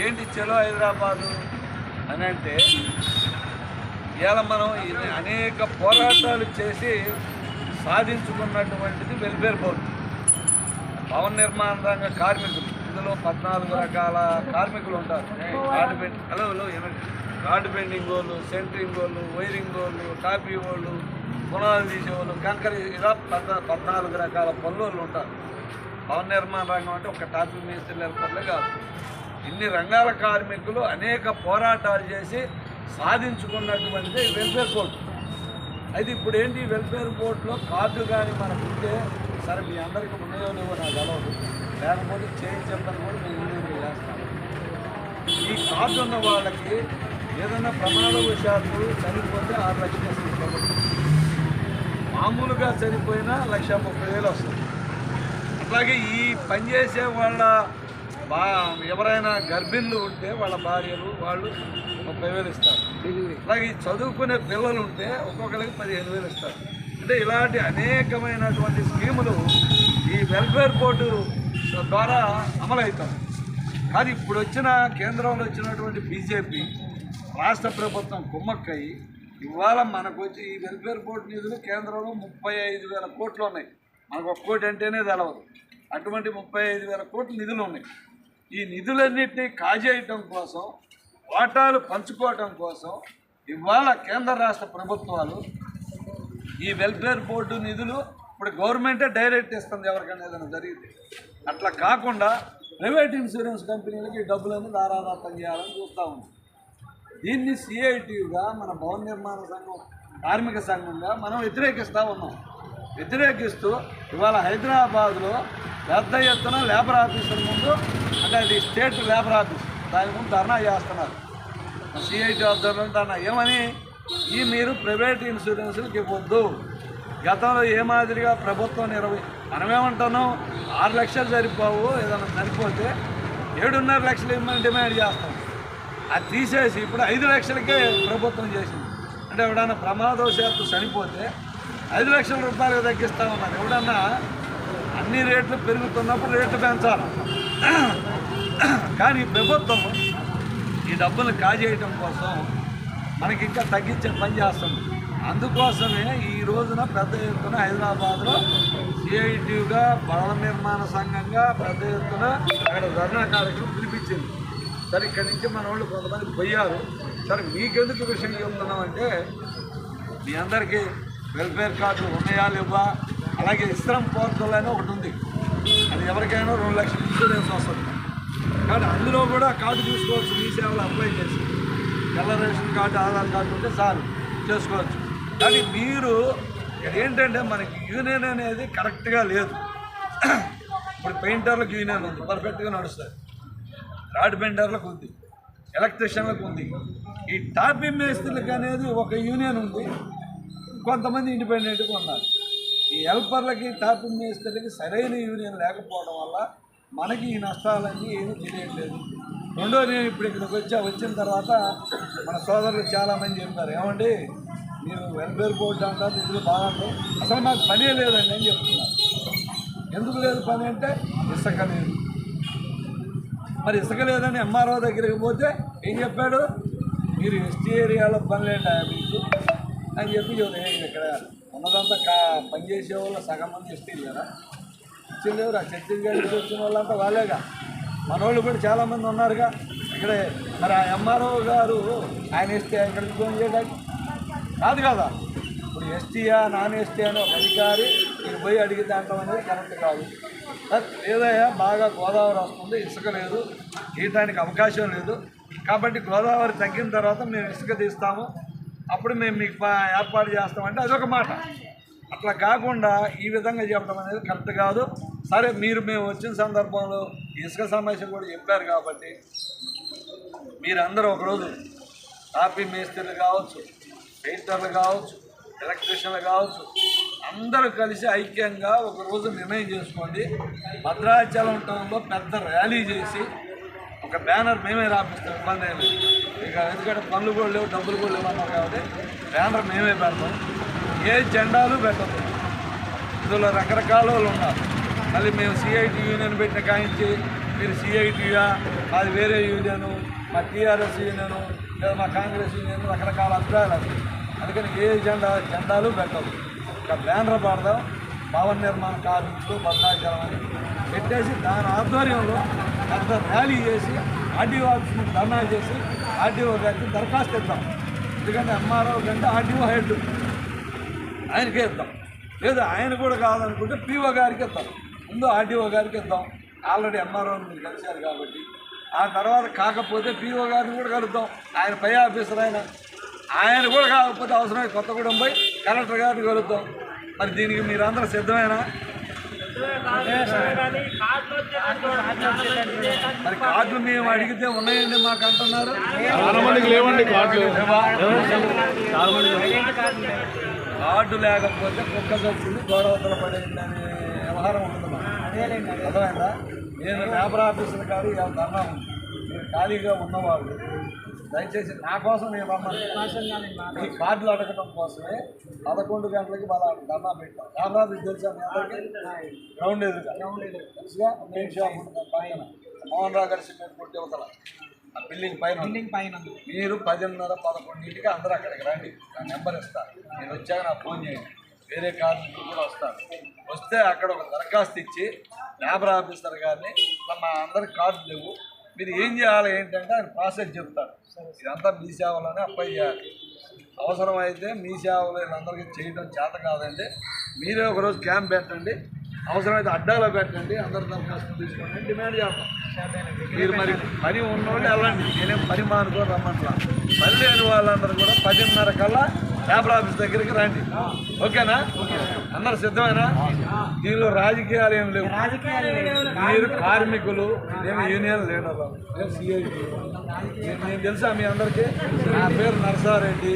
ఏంటి చలో హైదరాబాదు అని అంటే, ఇవాళ మనం అనేక పోరాటాలు చేసి సాధించుకున్నటువంటిది వెల్ఫేర్ బోర్డు. భవన నిర్మాణ రంగ కార్మికులు, ఇందులో 14 రకాల కార్మికులు ఉంటారు. కార్డు బెండింగ్ వాళ్ళు, సెంటరింగ్ వాళ్ళు, వైరింగ్ వాళ్ళు, టాపీ వాళ్ళు, పునాదులు తీసేవాళ్ళు, కంకర, ఇలా 14 రకాల పనులు ఉంటారు. భవన నిర్మాణ రంగం అంటే ఒక టాపీ మేస్త్రి నెలకొల్లే కాదు, ఇన్ని రంగాల కార్మికులు అనేక పోరాటాలు చేసి సాధించుకున్నటువంటి వెల్ఫేర్ బోర్డు. అయితే ఇప్పుడు ఏంటి, వెల్ఫేర్ బోర్డులో కార్డు కానీ మనకు ఉంటే, సరే మీ అందరికీ ఉన్నాయో లేవో నాకు తెలవదు, లేకపోతే చేయించడం కూడా మేము ఇండివిజువల్ చేస్తాం. ఈ కార్డు ఉన్న వాళ్ళకి ఏదైనా ప్రమాదవశాత్తు చనిపోతే 6 లక్షలు వస్తుంది. మామూలుగా చనిపోయినా 1,30,000 వస్తుంది. అట్లాగే ఈ పనిచేసే వాళ్ళ ఎవరైనా గర్భిణులు ఉంటే వాళ్ళ భార్యలు వాళ్ళు 30,000 ఇస్తారు. అలాగే చదువుకునే పిల్లలు ఉంటే ఒక్కొక్కరికి 15,000 ఇస్తారు. అంటే ఇలాంటి అనేకమైనటువంటి స్కీములు ఈ వెల్ఫేర్ బోర్డు ద్వారా అమలవుతాయి. కానీ ఇప్పుడు వచ్చిన కేంద్రంలో వచ్చినటువంటి బీజేపీ రాష్ట్ర ప్రభుత్వం కుమ్మక్కయి ఇవాళ మనకు వచ్చి ఈ వెల్ఫేర్ బోర్డు నిధులు కేంద్రంలో 35,000 కోట్లు ఉన్నాయి. మనకు 1 కోటి అంటేనే తెలవదు, అటువంటి 35,000 కోట్ల నిధులు ఉన్నాయి. ఈ నిధులన్నింటినీ కాజేయటం కోసం, వాటాలు పంచుకోవటం కోసం ఇవాళ కేంద్ర రాష్ట్ర ప్రభుత్వాలు ఈ వెల్ఫేర్ బోర్డు నిధులు ఇప్పుడు గవర్నమెంటే డైరెక్ట్ ఇస్తుంది ఎవరికైనా ఏదైనా జరిగితే. అట్లా కాకుండా ప్రైవేట్ ఇన్సూరెన్స్ కంపెనీలకి ఈ డబ్బులన్నీ దారాదత్తం చేయాలని చూస్తూ ఉంది. దీన్ని సిఐటిగా మన భవన నిర్మాణ సంఘం, కార్మిక సంఘంగా మనం వ్యతిరేకిస్తూ ఉన్నాం. వ్యతిరేకిస్తూ ఇవాళ హైదరాబాద్లో పెద్ద ఎత్తున లేబర్ ఆఫీసుల ముందు, అంటే అది స్టేట్ లేబర్ ఆఫీస్, దాని ముందు ధర్నా చేస్తున్నారు. సిఐటి ఆధ్వర్యంలో ధర్నా. ఏమని, ఈ మీరు ప్రైవేట్ ఇన్సూరెన్స్కి ఇవ్వద్దు. గతంలో ఏ మాదిరిగా ప్రభుత్వం మనమేమంటున్నాం, 6 లక్షలు సరిపోవు, ఏదైనా సరిపోతే 7.5 లక్షలు ఇవ్వమని డిమాండ్ చేస్తాం. అది తీసేసి ఇప్పుడు 5 లక్షలకే ప్రభుత్వం చేసింది. అంటే ఎవడన్నా ప్రమాదవశాత్తు చనిపోతే 5 లక్షల రూపాయలు తగ్గిస్తూ ఉన్నారు. ఎవడన్నా అన్ని రేట్లు పెరుగుతున్నప్పుడు రేట్లు పెంచాలి. కానీ ప్రభుత్వం ఈ డబ్బులు కాజేయటం కోసం మనకి ఇంకా తగ్గించే పని చేస్తుంది. అందుకోసమే ఈ రోజున పెద్ద ఎత్తున హైదరాబాద్లో సిఐటిగా భవన నిర్మాణ సంఘంగా పెద్ద ఎత్తున అక్కడ ధర్నా కార్యక్రమం పిలిపించింది. సరే ఇక్కడి నుంచి మన వాళ్ళు కొంతమంది పోయారు. సరే మీకెందుకు విషయం చెప్తున్నామంటే, మీ అందరికీ వెల్ఫేర్ కార్డులు ఉన్నాయా లేవా, అలాగే ఇస్త్రం పోర్టల్ అని ఒకటి ఉంది, అది ఎవరికైనా 2 లక్షల ఇన్సూరెన్స్ వస్తుంది. కానీ అందులో కూడా కార్డు తీసుకోవచ్చు, మీ సేవలు అప్లై చేసి, తెల్ల రేషన్ కార్డు, ఆధార్ కార్డు ఉంటే చాలు చేసుకోవచ్చు. కానీ మీరు ఏంటంటే మనకి యూనియన్ అనేది కరెక్ట్గా లేదు. ఇప్పుడు పెయింటర్లకు యూనియన్ ఉంది, పర్ఫెక్ట్గా నడుస్తుంది. రాడ్ బెండర్లకు ఉంది, ఎలక్ట్రీషియన్లకు ఉంది. ఈ టాపీ మేస్త్రులకు అనేది ఒక యూనియన్ ఉంది, కొంతమంది ఇండిపెండెంట్గా ఉన్నారు. ఈ హెల్పర్లకి, టాపీ మేస్త్రులకి సరైన యూనియన్ లేకపోవడం వల్ల మనకి ఈ నష్టాలన్నీ ఏమీ తెలియట్లేదు. రెండో, నేను ఇప్పుడు ఇక్కడికి వచ్చిన తర్వాత మన సోదరులు చాలామంది చెప్తారు, ఏమండి మీరు వెల్ఫేర్ బోర్డు అంటారు, నిధులు బాగా అసలు నాకు పనే లేదండి అని చెప్తున్నారు. ఎందుకు లేదు పని అంటే, ఇసుక లేదు. మరి ఇసుక లేదని ఎంఆర్ఓ దగ్గరికి పోతే ఏం చెప్పాడు, మీరు ఎస్టీ ఏరియాలో పని లేదా మీకు అని చెప్పి ఇక్కడ ఉన్నదంతా పనిచేసే వాళ్ళు సగం మంది ఎస్టీ లేరా, ఇచ్చిందేవరు. ఆ ఛత్తీస్గఢ్ నుంచి వచ్చిన వాళ్ళంతా వాళ్ళేగా, మన వాళ్ళు కూడా చాలామంది ఉన్నారుగా ఇక్కడే. మరి ఆ ఎంఆర్ఓ గారు ఆయన ఎస్టీ ఇక్కడికి ఫోన్ చేయడానికి కాదు కదా. ఇప్పుడు ఎస్టీయా నాన్ ఎస్టీ అని ఒక అధికారి మీరు పోయి అడిగితే అంటాం అనేది కరెక్ట్ కాదు. లేదయ్యా బాగా గోదావరి వస్తుంది, ఇసుక లేదు, తీయటానికి అవకాశం లేదు, కాబట్టి గోదావరి తగ్గిన తర్వాత మేము ఇసుక తీస్తాము, అప్పుడు మేము మీకు ఏర్పాటు చేస్తామంటే అదొక మాట. అట్లా కాకుండా ఈ విధంగా చెప్పడం అనేది కరెక్ట్ కాదు. సరే మేము వచ్చిన సందర్భంలో ఇసుక సమస్య కూడా చెప్పారు కాబట్టి మీరందరూ ఒకరోజు టాపీ మేస్త్రీలు కావచ్చు, పెయింటర్లు కావచ్చు, ఎలక్ట్రీషియన్లు కావచ్చు, అందరూ కలిసి ఐక్యంగా ఒకరోజు నిర్ణయం చేసుకోండి. భద్రాచలం టౌన్లో పెద్ద ర్యాలీ చేసి ఒక బ్యానర్ మేమే రాపిస్తాం, ఇబ్బంది ఏమి. ఇక ఎందుకంటే పనులు కూడా లేవు, డబ్బులు కూడా లేవు అన్నాం కాబట్టి బ్యానర్ మేమే పెడతాం. ఏ జెండాలు పెట్టదు, ఇందులో రకరకాల వాళ్ళు ఉన్నారు. మళ్ళీ మేము సిఐటి యూనియన్ పెట్టిన కాయించి మీరు సిఐటియా, అది వేరే యూనియను, మా టీఆర్ఎస్ యూనియను, లేదా మా కాంగ్రెస్ యూనియన్, రకరకాల అభిప్రాయాలు అది. అందుకని ఏ జెండాలు పెట్టవు. ఇక బ్యానర్ పాడదాం, భవన నిర్మాణ కార్మికులు భద్రాచలం అని పెట్టేసి దాని ఆధ్వర్యంలో పెద్ద ర్యాలీ చేసి ఆర్డీఓ ఆఫీస్ని ధర్నా చేసి ఆర్డీఓ గారికి దరఖాస్తు ఇద్దాం. ఎందుకంటే ఎంఆర్ఓ కంటే ఆర్డీఓ హెడ్, ఆయనకే ఇద్దాం. లేదా ఆయన కూడా కాదనుకుంటే పీఓ గారికి ఇద్దాం. ముందు ఆర్డీఓ గారికి ఇద్దాం, ఆల్రెడీ ఎంఆర్ఓని మీరు కలిశారు కాబట్టి. ఆ తర్వాత కాకపోతే పీఓ గారిని కూడా కలుద్దాం, ఆయన పై ఆఫీసర్ ఆయన కూడా కాకపోతే అవసరమై కొత్తగూడెం పోయి కలెక్టర్ గారిని కలుద్దాం. మరి దీనికి మీరందరూ సిద్ధమేనా? మరి కార్డులు మేము అడిగితే ఉన్నాయండి మాకు అంటున్నారు. కార్డు లేకపోతే కుక్క చచ్చింది గోడవతల పడేది అనే వ్యవహారం ఉంటుంది మాకు. అర్థమైందా? నేను లేబర్ ఆఫీసర్ కాదు, ధర్నా ఉంది. మీరు ఖాళీగా ఉన్నవాళ్ళు దయచేసి నా కోసం నేను రమ్మని ఈ కార్డులు అడగటం కోసమే 11 గంటలకి వాళ్ళ ధర్నా పెట్టాం. లేబర్ ఆఫీస్ తెలుసా మీ అందరికీ? గ్రౌండ్ ఎదురుగా తెలుసుగా, మెయిన్ షాప్ ఉంటుంది పైన, మోహన్ రావు గారి సిమెంట్ కొట్టి అవతల ఆ బిల్డింగ్ పైన. మీరు 10:30-11 అందరూ అక్కడికి రండి, నా నెంబర్ ఇస్తారు. నేను వచ్చాక నాకు ఫోన్ చేయండి. వేరే కార్మికులు కూడా వస్తారు. వస్తే అక్కడ ఒక దరఖాస్తు ఇచ్చి లేబర్ ఆఫీసర్ గారిని మా అందరికి కార్డు లేవు, మీరు ఏం చేయాలి ఏంటంటే ఆయన ప్రాసెస్ చెప్తారు. ఇదంతా మీ సేవలోనే అప్లై చేయాలి. అవసరమైతే మీ సేవలు వీళ్ళందరికీ చేయడం చేత కాదండి, మీరే ఒకరోజు క్యాంప్ పెట్టండి, అవసరమైతే అడ్డాలో పెట్టండి, అందరి దరఖాస్తులు తీసుకోండి, డిమాండ్ చేస్తాం. మీరు మరి పని ఉన్నోళ్ళు వెళ్ళండి, నేనేం పని మానుకొని రమ్మంటా. పని లేని వాళ్ళందరూ కూడా 10:30 కల్లా లేబర్ ఆఫీస్ దగ్గరికి రండి. ఓకేనా? అందరు సిద్ధమేనా? దీనిలో రాజకీయాలు ఏమి లేవు. మీరు కార్మికులు, నేను యూనియన్ లీడర్లు, నేను సిఐటి. నేను తెలుసా మీ అందరికీ? నా పేరు నరసారెడ్డి.